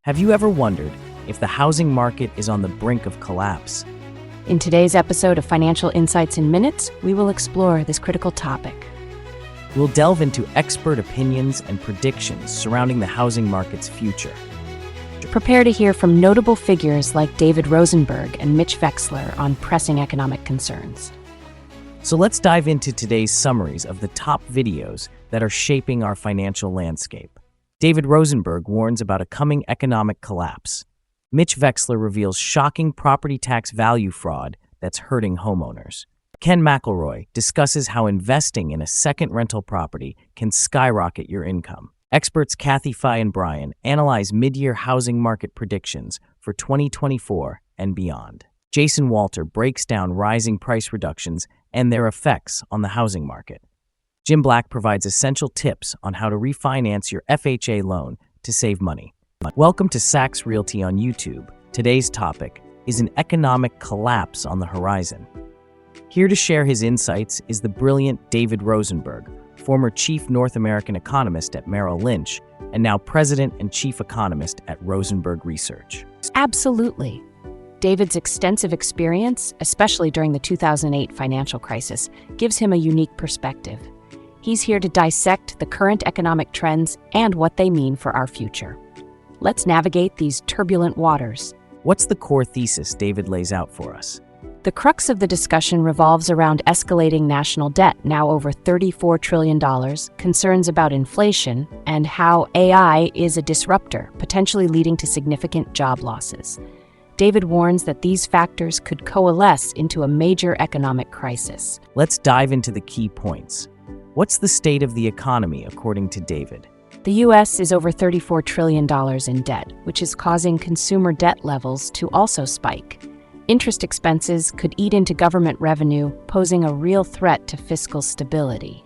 Have you ever wondered if the housing market is on the brink of collapse? In today's episode of Financial Insights in Minutes, we will explore this critical topic. We'll delve into expert opinions and predictions surrounding the housing market's future. Prepare to hear from notable figures like David Rosenberg and Mitch Wechsler on pressing economic concerns. So let's dive into today's summaries of the top videos that are shaping our financial landscape. David Rosenberg warns about a coming economic collapse. Mitch Wechsler reveals shocking property tax value fraud that's hurting homeowners. Ken McElroy discusses how investing in a second rental property can skyrocket your income. Experts Kathy Fye and Brian analyze mid-year housing market predictions for 2024 and beyond. Jason Walter breaks down rising price reductions and their effects on the housing market. Jim Black provides essential tips on how to refinance your FHA loan to save money. Welcome to Sachs Realty on YouTube. Today's topic is an economic collapse on the horizon. Here to share his insights is the brilliant David Rosenberg, former chief North American economist at Merrill Lynch and now president and chief economist at Rosenberg Research. Absolutely. David's extensive experience, especially during the 2008 financial crisis, gives him a unique perspective. He's here to dissect the current economic trends and what they mean for our future. Let's navigate these turbulent waters. What's the core thesis David lays out for us? The crux of the discussion revolves around escalating national debt, now over $34 trillion, concerns about inflation, and how AI is a disruptor, potentially leading to significant job losses. David warns that these factors could coalesce into a major economic crisis. Let's dive into the key points. What's the state of the economy, according to David? The U.S. is over $34 trillion in debt, which is causing consumer debt levels to also spike. Interest expenses could eat into government revenue, posing a real threat to fiscal stability.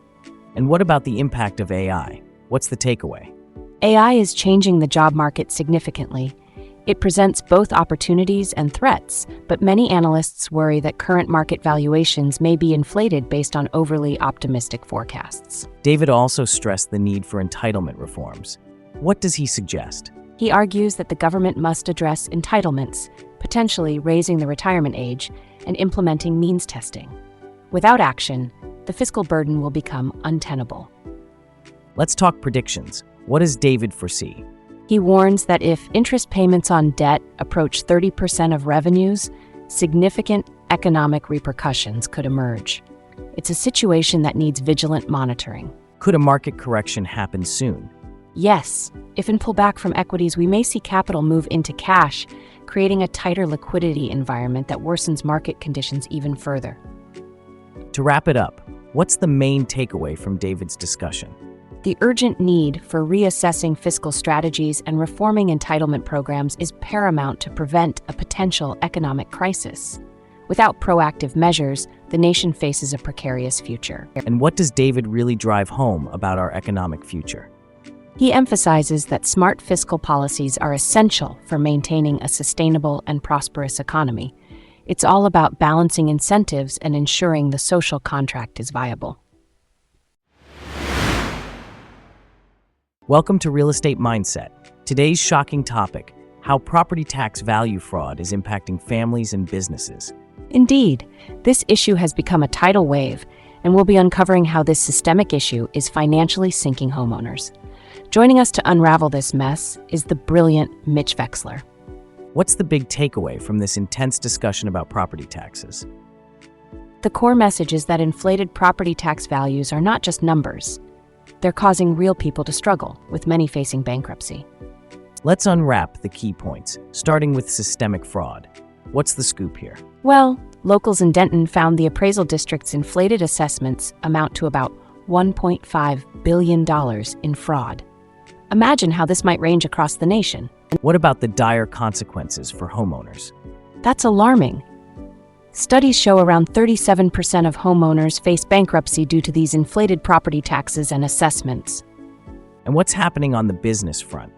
And what about the impact of AI? What's the takeaway? AI is changing the job market significantly. It presents both opportunities and threats, but many analysts worry that current market valuations may be inflated based on overly optimistic forecasts. David also stressed the need for entitlement reforms. What does he suggest? He argues that the government must address entitlements, potentially raising the retirement age and implementing means testing. Without action, the fiscal burden will become untenable. Let's talk predictions. What does David foresee? He warns that if interest payments on debt approach 30% of revenues, significant economic repercussions could emerge. It's a situation that needs vigilant monitoring. Could a market correction happen soon? Yes. If in pullback from equities, we may see capital move into cash, creating a tighter liquidity environment that worsens market conditions even further. To wrap it up, what's the main takeaway from David's discussion? The urgent need for reassessing fiscal strategies and reforming entitlement programs is paramount to prevent a potential economic crisis. Without proactive measures, the nation faces a precarious future. And what does David really drive home about our economic future? He emphasizes that smart fiscal policies are essential for maintaining a sustainable and prosperous economy. It's all about balancing incentives and ensuring the social contract is viable. Welcome to Real Estate Mindset. Today's shocking topic, how property tax value fraud is impacting families and businesses. Indeed, this issue has become a tidal wave, and we'll be uncovering how this systemic issue is financially sinking homeowners. Joining us to unravel this mess is the brilliant Mitch Wechsler. What's the big takeaway from this intense discussion about property taxes? The core message is that inflated property tax values are not just numbers. They're causing real people to struggle, with many facing bankruptcy. Let's unwrap the key points, starting with systemic fraud. What's the scoop here? Well, locals in Denton found the appraisal district's inflated assessments amount to about $1.5 billion in fraud. Imagine how this might range across the nation. What about the dire consequences for homeowners? That's alarming. Studies show around 37% of homeowners face bankruptcy due to these inflated property taxes and assessments. And what's happening on the business front?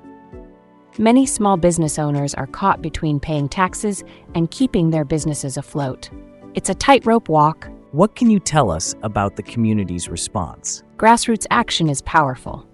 Many small business owners are caught between paying taxes and keeping their businesses afloat. It's a tightrope walk. What can you tell us about the community's response? Grassroots action is powerful.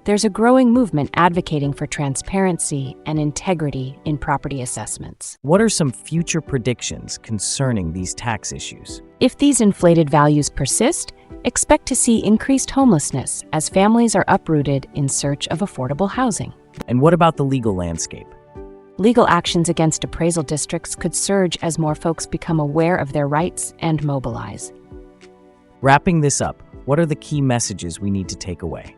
There's a growing movement advocating for transparency and integrity in property assessments. What are some future predictions concerning these tax issues? If these inflated values persist, expect to see increased homelessness as families are uprooted in search of affordable housing. And what about the legal landscape? Legal actions against appraisal districts could surge as more folks become aware of their rights and mobilize. Wrapping this up, what are the key messages we need to take away?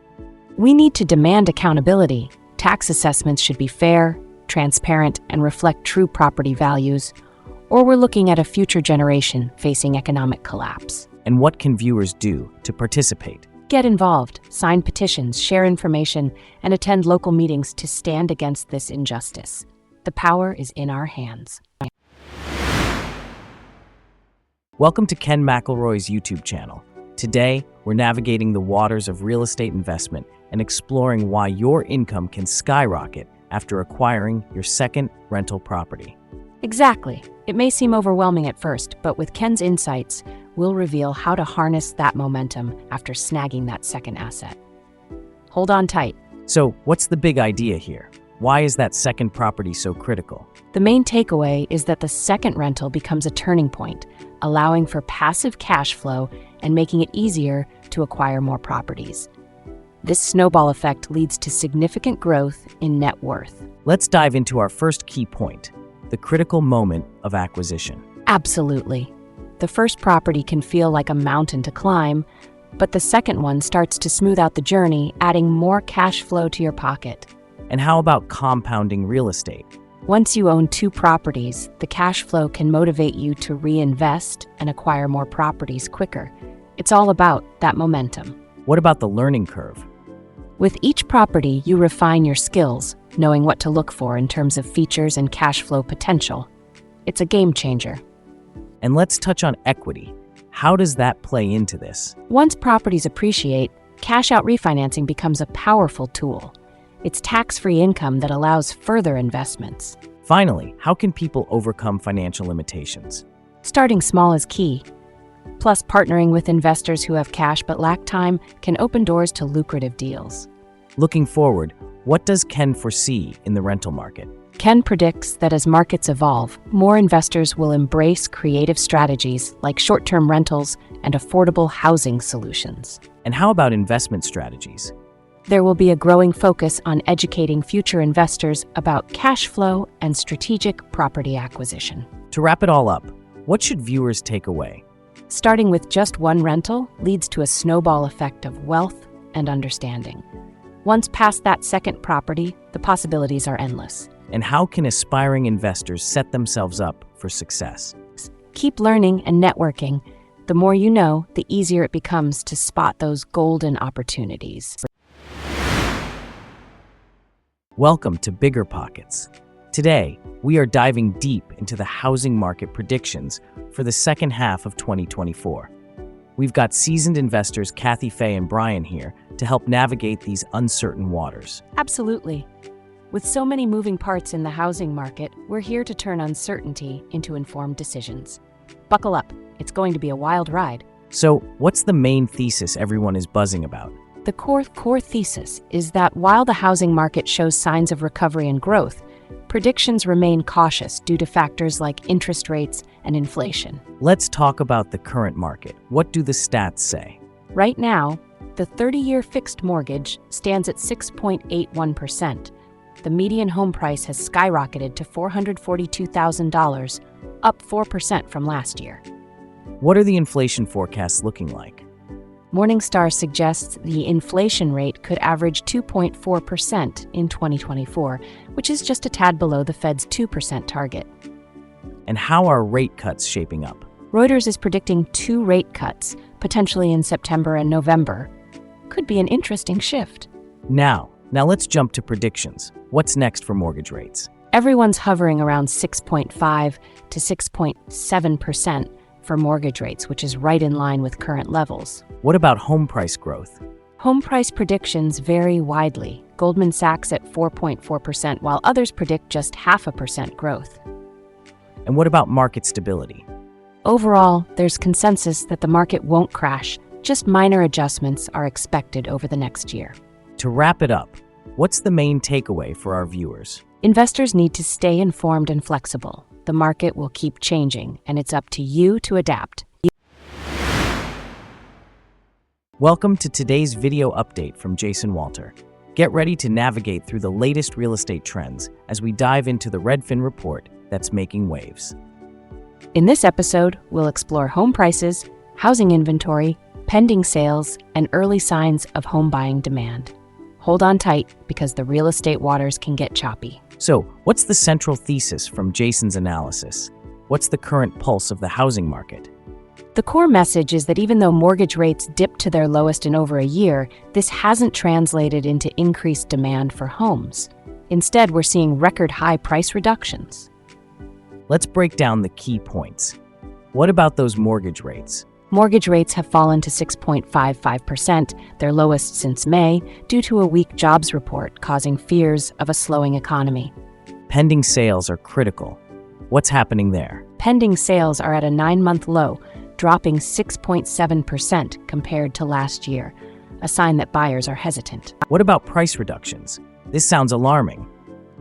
We need to demand accountability. Tax assessments should be fair, transparent, and reflect true property values, or we're looking at a future generation facing economic collapse. And what can viewers do to participate? Get involved, sign petitions, share information, and attend local meetings to stand against this injustice. The power is in our hands. Welcome to Ken McElroy's YouTube channel. Today, we're navigating the waters of real estate investment and exploring why your income can skyrocket after acquiring your second rental property. Exactly. It may seem overwhelming at first, but with Ken's insights, we'll reveal how to harness that momentum after snagging that second asset. Hold on tight. So, what's the big idea here? Why is that second property so critical? The main takeaway is that the second rental becomes a turning point, allowing for passive cash flow and making it easier to acquire more properties. This snowball effect leads to significant growth in net worth. Let's dive into our first key point, the critical moment of acquisition. Absolutely. The first property can feel like a mountain to climb, but the second one starts to smooth out the journey, adding more cash flow to your pocket. And how about compounding real estate? Once you own two properties, the cash flow can motivate you to reinvest and acquire more properties quicker. It's all about that momentum. What about the learning curve? With each property, you refine your skills, knowing what to look for in terms of features and cash flow potential. It's a game changer. And let's touch on equity. How does that play into this? Once properties appreciate, cash-out refinancing becomes a powerful tool. It's tax-free income that allows further investments. Finally, how can people overcome financial limitations? Starting small is key. Plus, partnering with investors who have cash but lack time can open doors to lucrative deals. Looking forward, what does Ken foresee in the rental market? Ken predicts that as markets evolve, more investors will embrace creative strategies like short-term rentals and affordable housing solutions. And how about investment strategies? There will be a growing focus on educating future investors about cash flow and strategic property acquisition. To wrap it all up, what should viewers take away? Starting with just one rental leads to a snowball effect of wealth and understanding. Once past that second property, the possibilities are endless. And how can aspiring investors set themselves up for success? Keep learning and networking. The more you know, the easier it becomes to spot those golden opportunities. Welcome to BiggerPockets. Today, we are diving deep into the housing market predictions for the second half of 2024. We've got seasoned investors Kathy Faye and Brian here to help navigate these uncertain waters. Absolutely. With so many moving parts in the housing market, we're here to turn uncertainty into informed decisions. Buckle up, it's going to be a wild ride. So, what's the main thesis everyone is buzzing about? The core thesis is that while the housing market shows signs of recovery and growth, predictions remain cautious due to factors like interest rates and inflation. Let's talk about the current market. What do the stats say? Right now, the 30-year fixed mortgage stands at 6.81%. The median home price has skyrocketed to $442,000, up 4% from last year. What are the inflation forecasts looking like? Morningstar suggests the inflation rate could average 2.4% in 2024, which is just a tad below the Fed's 2% target. And how are rate cuts shaping up? Reuters is predicting 2 rate cuts, potentially in September and November. Could be an interesting shift. Now let's jump to predictions. What's next for mortgage rates? Everyone's hovering around 6.5 to 6.7% for mortgage rates, which is right in line with current levels. What about home price growth? Home price predictions vary widely. Goldman Sachs at 4.4%, while others predict just 0.5% growth. And what about market stability? Overall, there's consensus that the market won't crash. Just minor adjustments are expected over the next year. To wrap it up, what's the main takeaway for our viewers? Investors need to stay informed and flexible. The market will keep changing, and it's up to you to adapt. Welcome to today's video update from Jason Walter. Get ready to navigate through the latest real estate trends as we dive into the Redfin report that's making waves. In this episode, we'll explore home prices, housing inventory, pending sales, and early signs of home buying demand. Hold on tight because the real estate waters can get choppy. So, what's the central thesis from Jason's analysis? What's the current pulse of the housing market? The core message is that even though mortgage rates dipped to their lowest in over a year, this hasn't translated into increased demand for homes. Instead, we're seeing record high price reductions. Let's break down the key points. What about those mortgage rates? Mortgage rates have fallen to 6.55%, their lowest since May, due to a weak jobs report causing fears of a slowing economy. Pending sales are critical. What's happening there? Pending sales are at a 9-month low, dropping 6.7% compared to last year, a sign that buyers are hesitant. What about price reductions? This sounds alarming.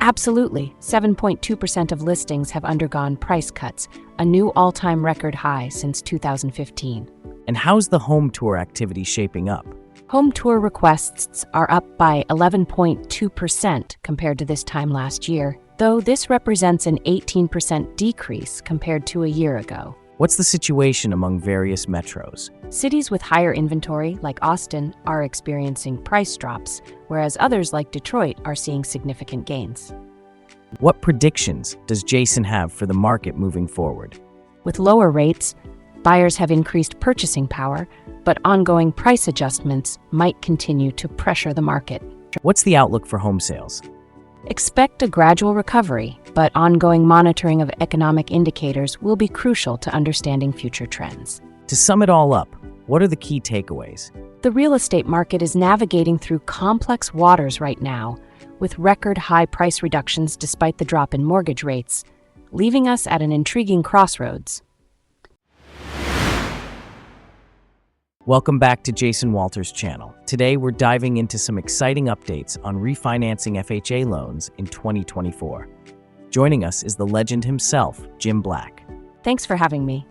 Absolutely. 7.2% of listings have undergone price cuts, a new all-time record high since 2015. And how's the home tour activity shaping up? Home tour requests are up by 11.2% compared to this time last year, though this represents an 18% decrease compared to a year ago. What's the situation among various metros? Cities with higher inventory, like Austin, are experiencing price drops, whereas others like Detroit are seeing significant gains. What predictions does Jason have for the market moving forward? With lower rates, buyers have increased purchasing power, but ongoing price adjustments might continue to pressure the market. What's the outlook for home sales? Expect a gradual recovery, but ongoing monitoring of economic indicators will be crucial to understanding future trends. To sum it all up, what are the key takeaways? The real estate market is navigating through complex waters right now, with record high price reductions despite the drop in mortgage rates, leaving us at an intriguing crossroads. Welcome back to Jason Walter's channel. Today, we're diving into some exciting updates on refinancing FHA loans in 2024. Joining us is the legend himself, Jim Black. Thanks for having me.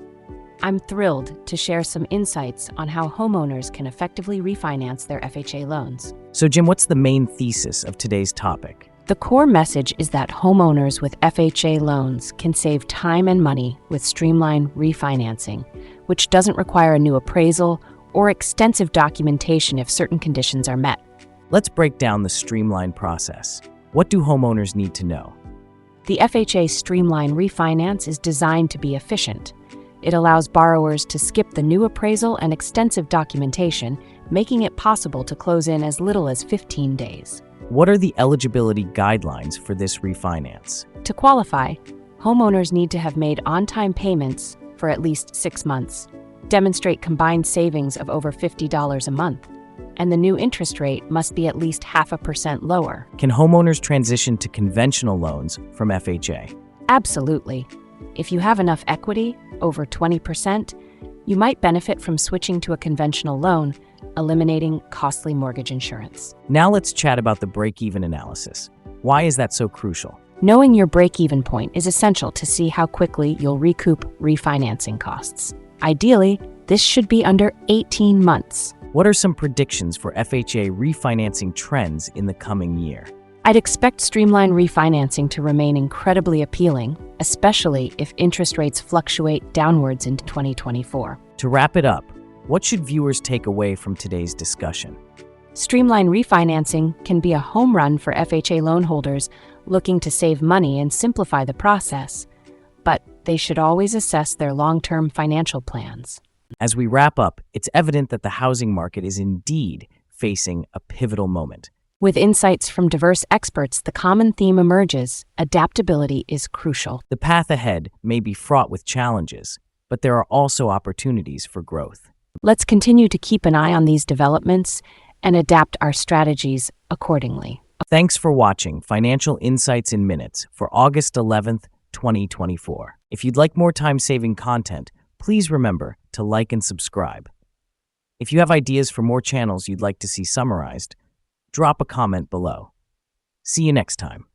I'm thrilled to share some insights on how homeowners can effectively refinance their FHA loans. So, Jim, what's the main thesis of today's topic? The core message is that homeowners with FHA loans can save time and money with Streamline refinancing, which doesn't require a new appraisal or extensive documentation if certain conditions are met. Let's break down the Streamline process. What do homeowners need to know? The FHA Streamline refinance is designed to be efficient. It allows borrowers to skip the new appraisal and extensive documentation, making it possible to close in as little as 15 days. What are the eligibility guidelines for this refinance? To qualify, homeowners need to have made on-time payments for at least 6 months, demonstrate combined savings of over $50 a month, and the new interest rate must be at least 0.5% lower. Can homeowners transition to conventional loans from FHA? Absolutely. If you have enough equity, over 20%, you might benefit from switching to a conventional loan, eliminating costly mortgage insurance. Now let's chat about the break-even analysis. Why is that so crucial? Knowing your break-even point is essential to see how quickly you'll recoup refinancing costs. Ideally, this should be under 18 months. What are some predictions for FHA refinancing trends in the coming year? I'd expect Streamline refinancing to remain incredibly appealing, especially if interest rates fluctuate downwards into 2024. To wrap it up, what should viewers take away from today's discussion? Streamline refinancing can be a home run for FHA loan holders looking to save money and simplify the process, but they should always assess their long-term financial plans. As we wrap up, it's evident that the housing market is indeed facing a pivotal moment. With insights from diverse experts, the common theme emerges: adaptability is crucial. The path ahead may be fraught with challenges, but there are also opportunities for growth. Let's continue to keep an eye on these developments and adapt our strategies accordingly. Thanks for watching Financial Insights in Minutes for August 11th, 2024. If you'd like more time-saving content, please remember to like and subscribe. If you have ideas for more channels you'd like to see summarized, drop a comment below. See you next time.